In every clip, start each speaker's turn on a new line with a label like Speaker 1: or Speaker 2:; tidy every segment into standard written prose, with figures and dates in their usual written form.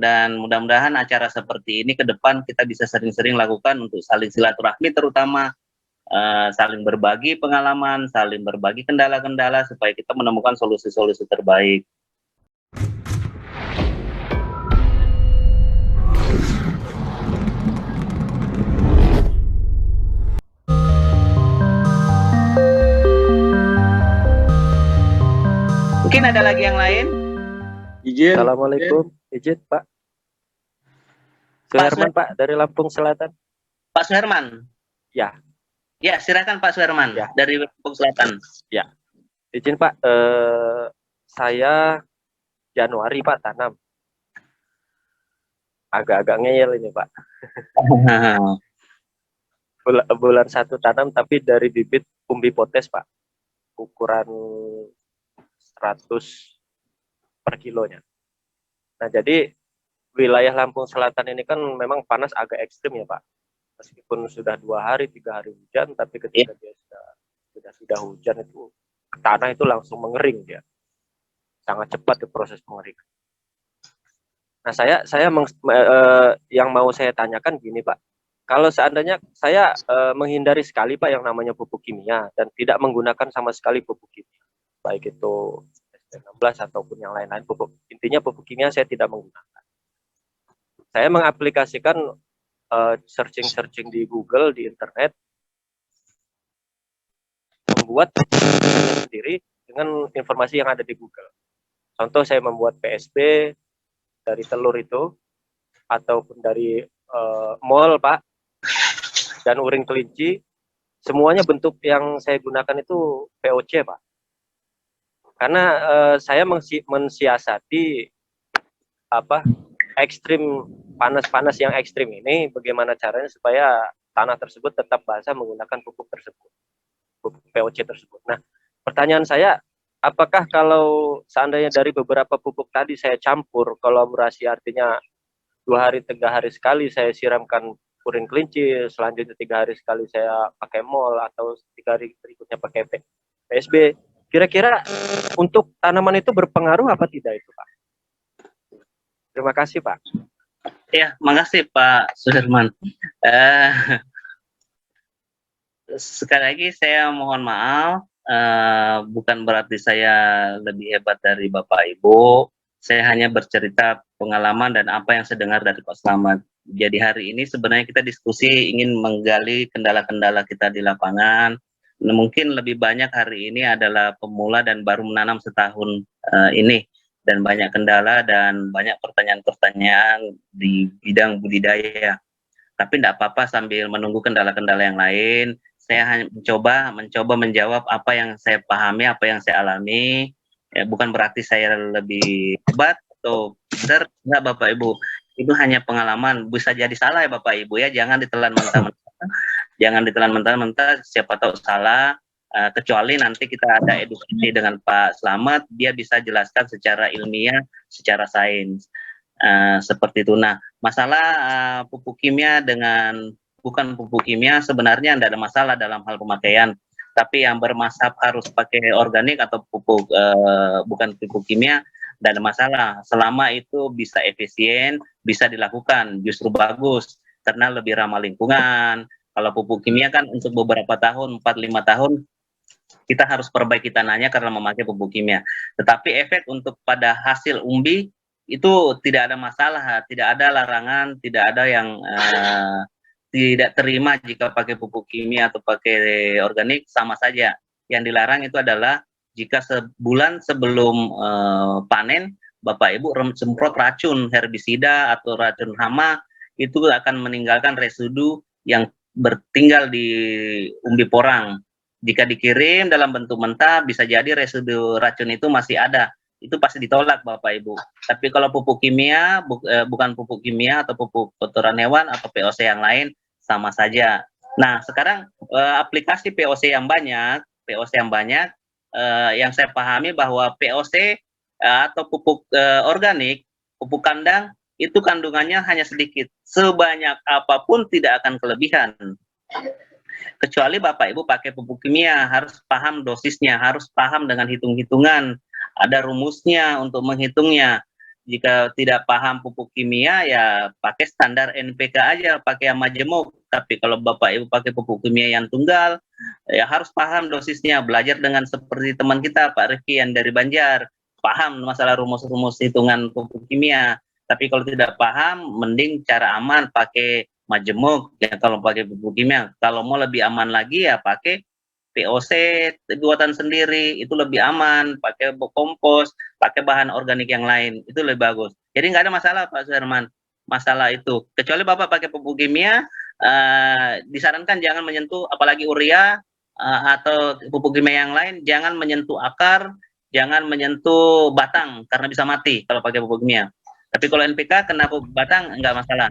Speaker 1: dan mudah-mudahan acara seperti ini ke depan kita bisa sering-sering lakukan untuk saling silaturahmi, terutama saling berbagi pengalaman, saling berbagi kendala-kendala supaya kita menemukan solusi-solusi terbaik. Mungkin ada lagi yang lain?
Speaker 2: Izin.
Speaker 3: Assalamualaikum. Izin Pak. Suherman Pak dari Lampung Selatan.
Speaker 1: Pak Suherman?
Speaker 3: Ya.
Speaker 1: Ya, silakan Pak Suherman ya. Dari Lampung Selatan.
Speaker 3: Ya. Izin Pak, saya Januari Pak tanam. Agak-agak ngeyel ini Pak. bulan 1 tanam tapi dari bibit umbi potes Pak. Ukuran 100 per kilonya. Nah, jadi wilayah Lampung Selatan ini kan memang panas agak ekstrim ya Pak. Meskipun sudah 2 hari, 3 hari hujan, tapi ketika dia sudah hujan itu tanah itu langsung mengering dia. Sangat cepat proses pengeringan. Nah, yang mau saya tanyakan gini Pak. Kalau seandainya saya menghindari sekali Pak yang namanya pupuk kimia dan tidak menggunakan sama sekali pupuk kimia, baik itu ST16 ataupun yang lain-lain intinya pupuk kimia saya tidak menggunakan. Saya mengaplikasikan searching di Google, di internet, membuat sendiri dengan informasi yang ada di Google. Contoh saya membuat PSB dari telur itu ataupun dari mol Pak dan urin kelinci, semuanya bentuk yang saya gunakan itu POC Pak. Karena saya mensiasati ekstrim panas-panas yang ekstrim ini, bagaimana caranya supaya tanah tersebut tetap basah menggunakan pupuk tersebut, pupuk POC tersebut. Nah, pertanyaan saya, apakah kalau seandainya dari beberapa pupuk tadi saya campur kolaborasi, artinya 2 hari 3 hari sekali saya siramkan urin kelinci, selanjutnya 3 hari sekali saya pakai mol, atau 3 hari berikutnya pakai PSB, kira-kira untuk tanaman itu berpengaruh apa tidak itu Pak? Terima kasih Pak.
Speaker 1: Ya, makasih Pak Suherman. Sekali lagi saya mohon maaf, bukan berarti saya lebih hebat dari Bapak Ibu. Saya hanya bercerita pengalaman dan apa yang saya dengar dari Pak Slamet. Jadi hari ini sebenarnya kita diskusi ingin menggali kendala-kendala kita di lapangan. Mungkin lebih banyak hari ini adalah pemula dan baru menanam setahun ini, dan banyak kendala dan banyak pertanyaan-pertanyaan di bidang budidaya. Tapi tidak apa-apa, sambil menunggu kendala-kendala yang lain, saya hanya mencoba menjawab apa yang saya pahami, apa yang saya alami. Ya, bukan berarti saya lebih hebat atau pintar, enggak Bapak Ibu. Itu hanya pengalaman, bisa jadi salah ya Bapak Ibu ya, jangan ditelan mentah-mentah. Jangan ditelan mentah-mentah, siapa tahu salah, kecuali nanti kita ada edukasi dengan Pak Slamet, dia bisa jelaskan secara ilmiah, secara sains. Seperti itu. Nah, masalah pupuk kimia dengan bukan pupuk kimia sebenarnya tidak ada masalah dalam hal pemakaian, tapi yang bermasalah harus pakai organik atau pupuk bukan pupuk kimia, tidak ada masalah selama itu bisa efisien, bisa dilakukan, justru bagus karena lebih ramah lingkungan. Kalau pupuk kimia kan untuk beberapa tahun, 4-5 tahun kita harus perbaiki tanahnya karena memakai pupuk kimia. Tetapi efek untuk pada hasil umbi itu tidak ada masalah, tidak ada larangan, tidak ada yang tidak terima jika pakai pupuk kimia atau pakai organik, sama saja. Yang dilarang itu adalah jika sebulan sebelum panen, Bapak Ibu semprot racun herbisida atau racun hama, itu akan meninggalkan residu yang bertinggal di umbi porang. Jika dikirim dalam bentuk mentah, bisa jadi residu racun itu masih ada. Itu pasti ditolak Bapak Ibu. Tapi kalau pupuk kimia, bukan pupuk kimia atau pupuk kotoran hewan atau POC yang lain, sama saja. Nah, sekarang aplikasi POC yang banyak, yang saya pahami bahwa POC atau pupuk organik, pupuk kandang, itu kandungannya hanya sedikit. Sebanyak apapun tidak akan kelebihan. Kecuali Bapak Ibu pakai pupuk kimia, harus paham dosisnya, harus paham dengan hitung-hitungan, ada rumusnya untuk menghitungnya. Jika tidak paham pupuk kimia ya pakai standar NPK aja, pakai yang majemuk. Tapi kalau Bapak Ibu pakai pupuk kimia yang tunggal, ya harus paham dosisnya, belajar dengan seperti teman kita Pak Rifki yang dari Banjar, paham masalah rumus-rumus hitungan pupuk kimia. Tapi kalau tidak paham, mending cara aman pakai majemuk ya kalau pakai pupuk kimia. Kalau mau lebih aman lagi ya pakai POC buatan sendiri, itu lebih aman, pakai kompos, pakai bahan organik yang lain, itu lebih bagus. Jadi nggak ada masalah Pak Suherman, masalah itu. Kecuali Bapak pakai pupuk kimia, disarankan jangan menyentuh, apalagi urea atau pupuk kimia yang lain, jangan menyentuh akar, jangan menyentuh batang, karena bisa mati kalau pakai pupuk kimia. Tapi kalau NPK kena batang nggak masalah.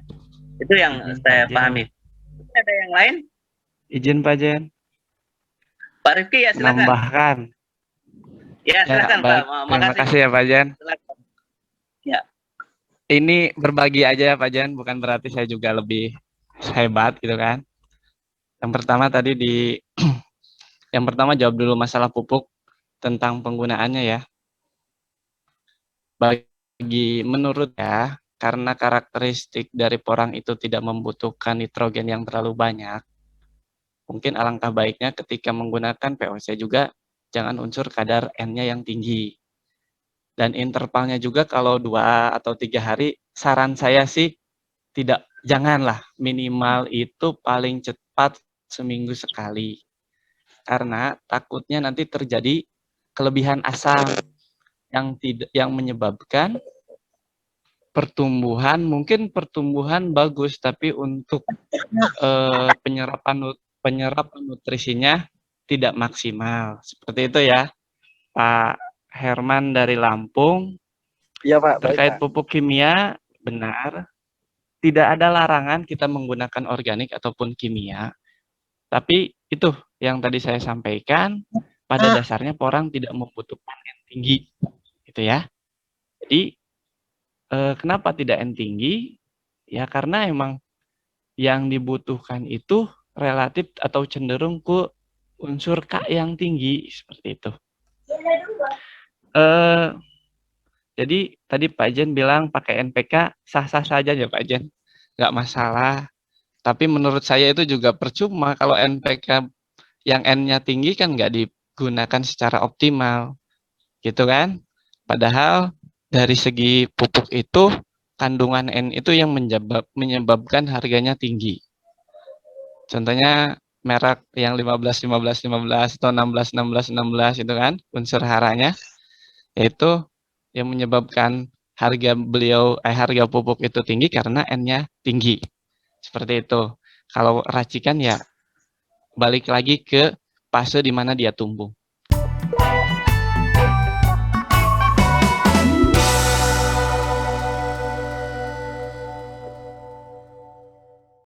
Speaker 1: Itu yang saya pahami. Ada yang lain?
Speaker 2: Izin Pak Jen,
Speaker 1: Pak Rifki ya silakan.
Speaker 2: menambahkan.
Speaker 1: Ya silakan Pak.
Speaker 2: Baik, terima
Speaker 1: Makasih.
Speaker 2: kasih ya Pak Jen.
Speaker 1: Silakan. Ya.
Speaker 2: Ini berbagi aja ya Pak Jen, bukan berarti saya juga lebih hebat gitu kan. Yang pertama tadi yang pertama jawab dulu masalah pupuk tentang penggunaannya ya. Menurut ya, karena karakteristik dari porang itu tidak membutuhkan nitrogen yang terlalu banyak, mungkin alangkah baiknya ketika menggunakan POC juga jangan unsur kadar N-nya yang tinggi. Dan intervalnya juga kalau 2 atau 3 hari, saran saya sih janganlah, minimal itu paling cepat seminggu sekali. Karena takutnya nanti terjadi kelebihan asam yang menyebabkan mungkin pertumbuhan bagus, tapi untuk penyerapan nutrisinya tidak maksimal. Seperti itu ya, Pak Herman dari Lampung.
Speaker 3: Iya Pak,
Speaker 2: Terkait
Speaker 3: baik, Pak.
Speaker 2: pupuk kimia, benar. Tidak ada larangan kita menggunakan organik ataupun kimia. Tapi itu yang tadi saya sampaikan, pada dasarnya porang tidak membutuhkan N tinggi. Gitu ya. Jadi, kenapa tidak N tinggi? Ya karena emang yang dibutuhkan itu relatif atau cenderung ke unsur K yang tinggi, seperti itu. Jadi tadi Pak Jen bilang pakai NPK sah-sah saja ya Pak Jen, nggak masalah. Tapi menurut saya itu juga percuma kalau NPK yang N-nya tinggi kan nggak digunakan secara optimal, gitu kan? Padahal dari segi pupuk itu kandungan N itu yang menyebabkan harganya tinggi. Contohnya merek yang 15 15 15 atau 16 16 16 itu kan unsur haranya, itu yang menyebabkan harga pupuk itu tinggi karena N-nya tinggi. Seperti itu. Kalau racikan ya balik lagi ke fase di mana dia tumbuh.